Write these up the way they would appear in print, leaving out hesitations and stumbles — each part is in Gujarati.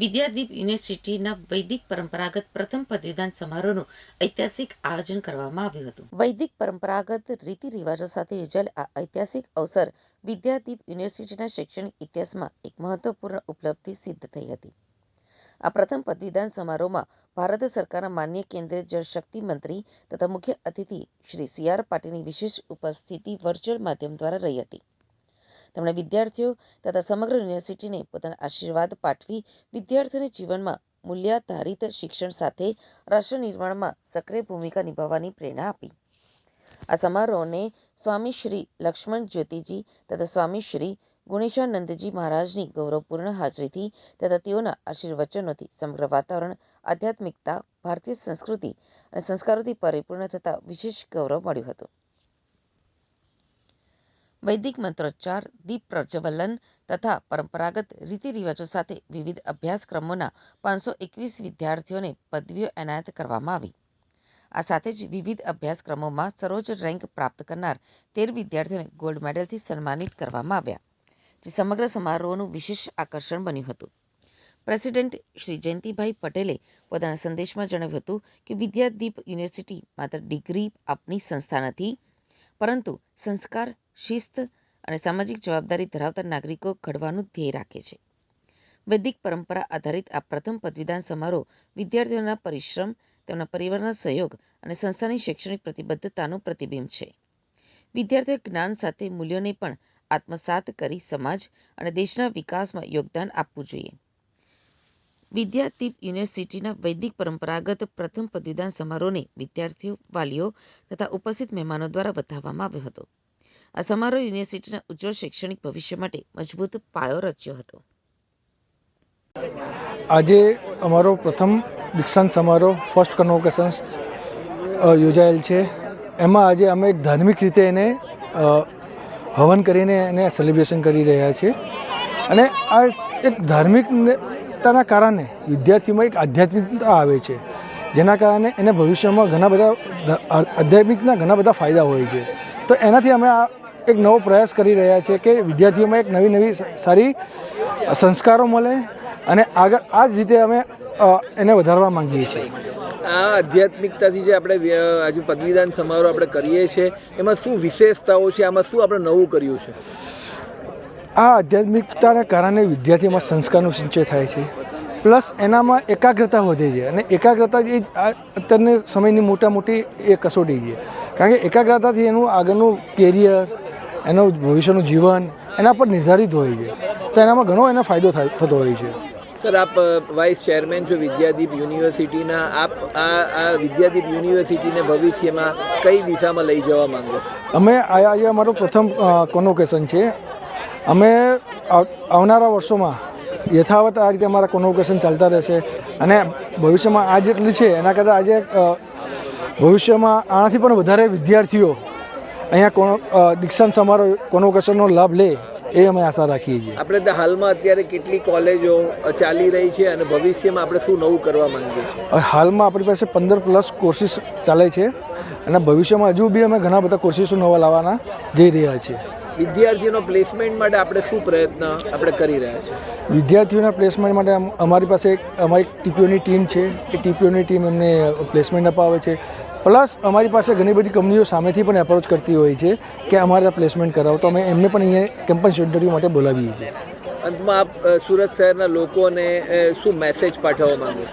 વિદ્યાદીપ યુનિવર્સિટીના વૈદિક પરંપરાગત પ્રથમ પદવીદાન સમારોહનું ઐતિહાસિક આયોજન કરવામાં આવ્યું હતું. વૈદિક પરંપરાગત રીતિ રિવાજો સાથે યોજાયેલ આ ઐતિહાસિક અવસર વિદ્યાદીપ યુનિવર્સિટીના શૈક્ષણિક ઇતિહાસમાં એક મહત્વપૂર્ણ ઉપલબ્ધિ સિદ્ધ થઈ હતી. આ પ્રથમ પદવીદાન સમારોહમાં ભારત સરકારના માનનીય કેન્દ્રીય જળશક્તિ મંત્રી તથા મુખ્ય અતિથિ શ્રી સી.આર. પાટીલની વિશેષ ઉપસ્થિતિ વર્ચ્યુઅલ માધ્યમ દ્વારા રહી હતી. તેમણે વિદ્યાર્થીઓ તથા સમગ્ર યુનિવર્સિટીને પોતાના આશીર્વાદ પાઠવી વિદ્યાર્થીઓને જીવનમાં મૂલ્યાધારિત શિક્ષણ સાથે રાષ્ટ્ર નિર્માણમાં સક્રિય ભૂમિકા નિભાવવાની પ્રેરણા આપી. આ સમારોહને સ્વામી શ્રી લક્ષ્મણ જ્યોતિજી તથા સ્વામી શ્રી ગુણેશાનંદજી મહારાજની ગૌરવપૂર્ણ હાજરીથી તથા તેઓના આશીર્વચનોથી સમગ્ર વાતાવરણ આધ્યાત્મિકતા, ભારતીય સંસ્કૃતિ અને સંસ્કારોથી પરિપૂર્ણ થતા વિશેષ ગૌરવ મળ્યું હતું. વૈદિક મંત્રોચ્ચાર, દીપ પ્રજ્વલન તથા પરંપરાગત રીતિ રિવાજો સાથે વિવિધ અભ્યાસક્રમોના 521 વિદ્યાર્થીઓને પદવીઓ એનાયત કરવામાં આવી. આ સાથે જ વિવિધ અભ્યાસક્રમોમાં સર્વોચ્ચ રેન્ક પ્રાપ્ત કરનાર 13 વિદ્યાર્થીઓને ગોલ્ડ મેડલથી સન્માનિત કરવામાં આવ્યા, જે સમગ્ર સમારોહનું વિશેષ આકર્ષણ બન્યું હતું. પ્રેસિડેન્ટ શ્રી જયંતિભાઈ પટેલે પોતાના સંદેશમાં જણાવ્યું હતું કે વિદ્યાદીપ યુનિવર્સિટી માત્ર ડિગ્રી આપની સંસ્થા નથી, પરંતુ સંસ્કાર, શિસ્ત અને સામાજિક જવાબદારી ધરાવતા નાગરિકો ઘડવાનું ધ્યેય રાખે છે. વૈદિક પરંપરા આધારિત આ પ્રથમ પદવીદાન સમારોહ વિદ્યાર્થીઓના પરિશ્રમ, તેમના પરિવારના સહયોગ અને સંસ્થાની શૈક્ષણિક પ્રતિબદ્ધતાનું પ્રતિબિંબ છે. વિદ્યાર્થીઓ જ્ઞાન સાથે મૂલ્યોને પણ આત્મસાત કરી સમાજ અને દેશના વિકાસમાં યોગદાન આપવું જોઈએ. વિદ્યાદીપ યુનિવર્સિટીના વૈદિક પરંપરાગત પ્રથમ પદવીદાન સમારોહને વિદ્યાર્થીઓ, વાલીઓ તથા ઉપસ્થિત મહેમાનો દ્વારા વધાવવામાં આવ્યો હતો. આ સમારોહ યુનિવર્સિટીના ઉજ્જવળ શૈક્ષણિક ભવિષ્ય માટે મજબૂત પાયો રચ્યો હતો. આજે અમારો પ્રથમ દીક્ષાંત સમારોહ ફર્સ્ટ કન્વોકેશન્સ યોજાયેલ છે. એમાં આજે અમે એક ધાર્મિક રીતે એને હવન કરીને એને સેલિબ્રેશન કરી રહ્યા છીએ. અને આ એક ધાર્મિકતાના કારણે વિદ્યાર્થીઓમાં એક આધ્યાત્મિકતા આવે છે, જેના કારણે એને ભવિષ્યમાં ઘણા બધા આધ્યાત્મિકના ઘણા બધા ફાયદા હોય છે. તો એનાથી અમે આ એક નવો પ્રયાસ કરી રહ્યા છીએ કે વિદ્યાર્થીઓમાં એક નવી સારી સંસ્કારો મળે અને આગળ આ જ રીતે અમે એને વધારવા માંગીએ છીએ. આ આધ્યાત્મિકતાથી જે આપણે આજે પદવીદાન સમારોહ આપણે કરીએ છીએ, એમાં શું વિશેષતાઓ છે? આમાં શું આપણે નવું કર્યું છે? આ આધ્યાત્મિકતાના કારણે વિદ્યાર્થીઓમાં સંસ્કારનો સિંચય થાય છે, પ્લસ એનામાં એકાગ્રતા વધે છે. અને એકાગ્રતા એ અત્યારની સમયની મોટી એ કસોટી છે, કારણ કે એકાગ્રતાથી એનું આગળનું કેરિયર, એનું ભવિષ્યનું જીવન એના પર નિર્ધારિત હોય છે. તો એનામાં ઘણો એને ફાયદો થતો હોય છે. સર, આપ વાઇસ ચેરમેન છો વિદ્યાદીપ યુનિવર્સિટીના. આપ આ વિદ્યાદીપ યુનિવર્સિટીને ભવિષ્યમાં કઈ દિશામાં લઈ જવા માંગો છો? અમે આજે અમારું પ્રથમ કોન્વોકેશન છે. અમે આવનારા વર્ષોમાં યથાવત આ રીતે અમારા કોન્વોકેશન ચાલતા રહેશે. અને ભવિષ્યમાં આ જેટલી છે એના કરતાં આજે ભવિષ્યમાં આનાથી પણ વધારે વિદ્યાર્થીઓ અહીંયા દીક્ષાંત સમારોહ કોન્વોકેશનનો લાભ લે એ અમે આશા રાખીએ છીએ. આપણે તો હાલમાં અત્યારે કેટલી કોલેજો ચાલી રહી છે અને ભવિષ્યમાં આપણે શું નવું કરવા માંગીએ છીએ? હાલમાં આપણી પાસે 15+ કોર્સીસ ચાલે છે અને ભવિષ્યમાં હજુ બી અમે ઘણા બધા કોર્સીસો નવા લાવવાના જઈ રહ્યા છીએ. વિદ્યાર્થીઓનો પ્લેસમેન્ટ માટે આપણે શું પ્રયત્ન આપણે કરી રહ્યા છીએ? વિદ્યાર્થીઓના પ્લેસમેન્ટ માટે અમારી પાસે અમારી ટીપીઓની ટીમ છે. એ ટીપીઓની ટીમ એમને પ્લેસમેન્ટ અપાવે છે. પ્લસ અમારી પાસે ઘણી બધી કંપનીઓ સામેથી પણ એપ્રોચ કરતી હોય છે કે અમારે ત્યાં પ્લેસમેન્ટ કરાવો, તો અમે એમને પણ અહીંયા કેમ્પસ ઇન્ટરવ્યૂ માટે બોલાવીએ છીએ. અંતમાં આપ સુરત શહેરના લોકોને શું મેસેજ પાઠવવા માંગો?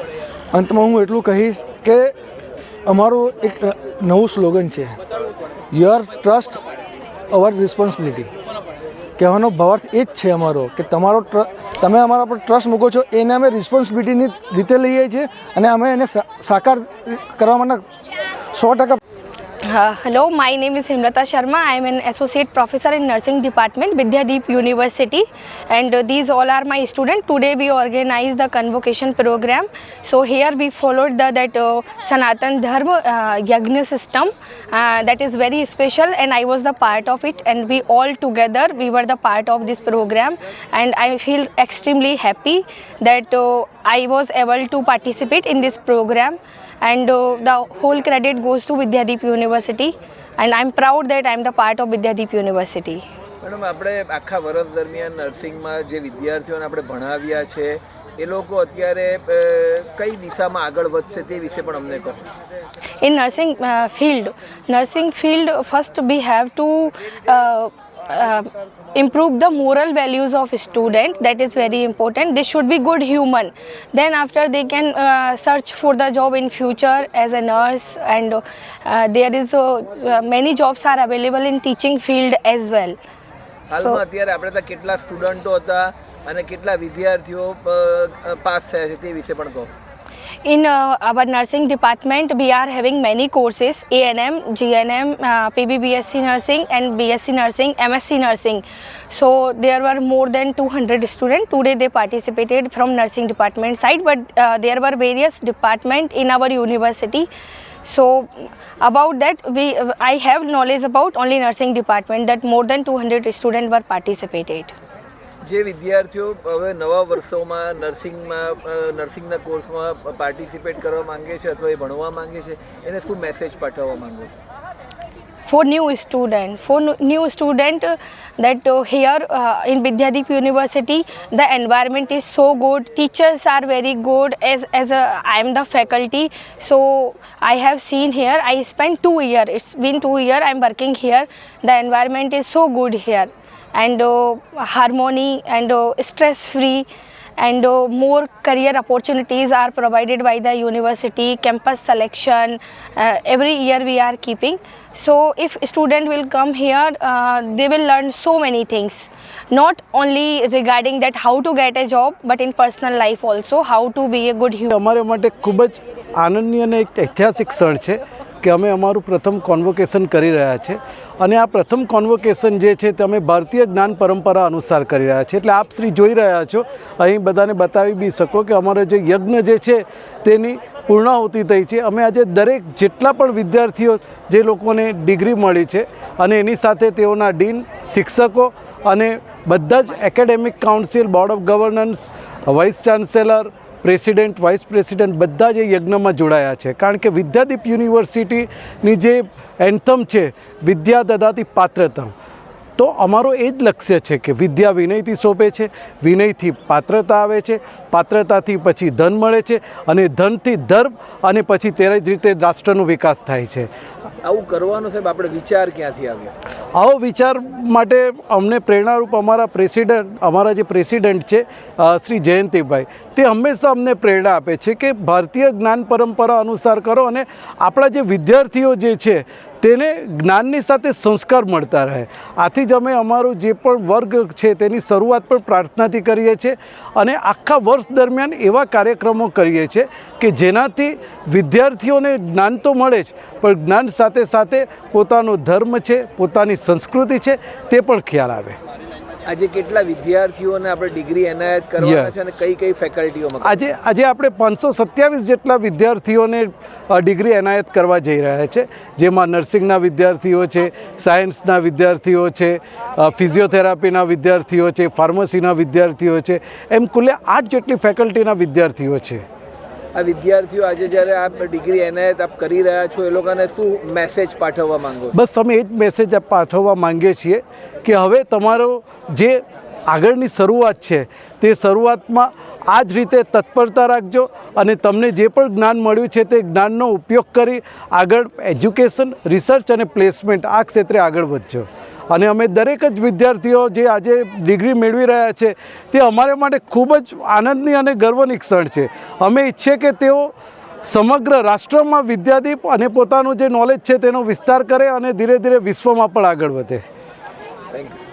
અંતમાં હું એટલું કહીશ કે અમારું એક નવું સ્લોગન છે, યોર ટ્રસ્ટ અવર રિસ્પોન્સિબિલિટી. કહેવાનો ભાવાર્થ એ જ છે અમારો કે તમે અમારા પર ટ્રસ્ટ મૂકો છો, એને અમે રિસ્પોન્સિબિલિટીની રીતે લઈએ છીએ અને અમે એને સાકાર કરવા માટે 100%. Hello, my name is Himlata Sharma. I am an associate professor in nursing department, Vidyadeep University, and these all are my students. Today we organized the convocation program. So here we followed that Sanatan Dharma Yagna system that is very special, and I was the part of it, and we all together we were the part of this program, and I feel extremely happy that I was able to participate in this program. And the whole credit goes to Vidyadeep University, and I'm proud that I'm the part of Vidyadeep University. Madam, આપણે આખા વર્ષ દરમિયાન નર્સિંગમાં જે વિદ્યાર્થીઓને આપણે ભણાવ્યા છે એ લોકો અત્યારે કઈ દિશામાં આગળ વધશે તે વિશે પણ અમને કહો. In nursing field, first we have to improve the moral values of student. That is very important. They should be good human. Then after they can search for the job in future as a nurse, and there is many jobs are available in teaching field as well. હાલમાં અત્યારે આપણે ત્યાં કેટલા સ્ટુડન્ટો હતા અને કેટલા વિદ્યાર્થીઓ પાસ થયા છે તે વિશે પણ કહો. In our nursing department, we are having many courses: ANM, GNM, PBBSc nursing, and BSc nursing, MSc nursing. So there were more than 200 students. Today they participated from nursing department side, but there were various departments in our university. So about that, I have knowledge about only nursing department, that more than 200 students were participated. જે વિદ્યાર્થીઓ હવે નવા વર્ષોમાં નર્સિંગના કોર્સમાં પાર્ટિસિપેટ કરવા માંગે છે અથવા એ ભણવા માંગે છે એને શું મેસેજ પાઠવવા માંગો છો? For new student, that here in Vidyadeep University, the environment is so good. Teachers are very good. As I am the faculty, so I have seen here. I spent 2 years. It's been 2 years I am working here. The environment is so good here, and harmony and stress free, and more career opportunities are provided by the university. Campus selection every year we are keeping. So if student will come here, they will learn so many things, not only regarding that how to get a job, but in personal life also, how to be a good human. અમારે માટે ખૂબ જ આનંદની અને એક ઐતિહાસિક ક્ષણ છે કે અમે અમારું પ્રથમ કોન્વોકેશન કરી રહ્યા છે અને આ પ્રથમ કોન્વોકેશન જે છે તે અમે ભારતીય જ્ઞાન પરંપરા અનુસાર કરી રહ્યા છીએ. એટલે આપ શ્રી જોઈ રહ્યા છો, અહીં બધાને બતાવી બી શકો કે અમારો જે યજ્ઞ જે છે તેની પૂર્ણાહુતિ થઈ છે. અમે આજે દરેક જેટલા પણ વિદ્યાર્થીઓ જે લોકોને ડિગ્રી મળી છે અને એની સાથે તેઓના ડીન, શિક્ષકો અને બધા જ academic council, board of governance, vice chancellor, president, vice president બધા જ એ યજ્ઞમાં જોડાયા છે. કારણ કે વિદ્યાદીપ યુનિવર્સિટીની જે એન્થમ છે, વિદ્યા દદાતિ પાત્રતા, તો અમારો એ જ લક્ષ્ય છે કે વિદ્યા વિનયથી શોભે છે, વિનયથી પાત્રતા આવે છે, પાત્રતાથી પછી ધન મળે છે અને ધનથી ધર્મ અને પછી તે જ રીતે રાષ્ટ્રનો વિકાસ થાય છે. આવું કરવાનો સાહેબ આપણે વિચાર ક્યાંથી આવ્યો? આવો વિચાર માટે અમને પ્રેરણારૂપ અમારા જે પ્રેસિડેન્ટ છે શ્રી જયંતિભાઈ, તે હંમેશા અમને પ્રેરણા આપે છે કે ભારતીય જ્ઞાન પરંપરા અનુસાર કરો અને આપણા જે વિદ્યાર્થીઓ જે છે તેને જ્ઞાનની સાથે સંસ્કાર મળતા રહે. આથી જ અમે અમારું જે પણ વર્ગ છે તેની શરૂઆત પણ પ્રાર્થનાથી કરીએ છીએ અને આખા વર્ષ દરમિયાન એવા કાર્યક્રમો કરીએ છીએ કે જેનાથી વિદ્યાર્થીઓને જ્ઞાન તો મળે જ, પણ જ્ઞાન સાથે સાથે પોતાનો ધર્મ છે, પોતાની સંસ્કૃતિ છે તે પણ ખ્યાલ આવે. આજે કેટલા વિદ્યાર્થીઓને આપણે ડિગ્રી એનાયત કરવાના છે અને કઈ કઈ ફેકલ્ટીઓમાં? આજે આપણે 527 જેટલા વિદ્યાર્થીઓને ડિગ્રી એનાયત કરવા જઈ રહ્યા છે, જેમાં નર્સિંગના વિદ્યાર્થીઓ છે, સાયન્સના વિદ્યાર્થીઓ છે, ફિઝિયોથેરાપીના વિદ્યાર્થીઓ છે, ફાર્મસીના વિદ્યાર્થીઓ છે, એમ કુલે 8 જેટલી ફેકલ્ટીના વિદ્યાર્થીઓ છે. આ વિદ્યાર્થીઓ આજે જ્યારે આપ ડિગ્રી એનાયત આપ કરી રહ્યા છો એ લોકોને શું મેસેજ પાઠવવા માંગો? બસ અમે એ જ મેસેજ પાઠવવા માંગીએ છીએ કે હવે તમારો જે આગળની શરૂઆત છે તે શરૂઆતમાં આ જ રીતે તત્પરતા રાખજો અને તમને જે પણ જ્ઞાન મળ્યું છે તે જ્ઞાનનો ઉપયોગ કરી આગળ એજ્યુકેશન, રિસર્ચ અને પ્લેસમેન્ટ આ ક્ષેત્રે આગળ વધજો. અને અમે દરેક જ વિદ્યાર્થીઓ જે આજે ડિગ્રી મેળવી રહ્યા છે તે અમારા માટે ખૂબ જ આનંદની અને ગર્વની ક્ષણ છે. અમે ઈચ્છીએ કે તેઓ સમગ્ર રાષ્ટ્રમાં વિદ્યાદીપ અને પોતાનું જે નોલેજ છે તેનો વિસ્તાર કરે અને ધીરે ધીરે વિશ્વમાં પણ આગળ વધે. Thank you.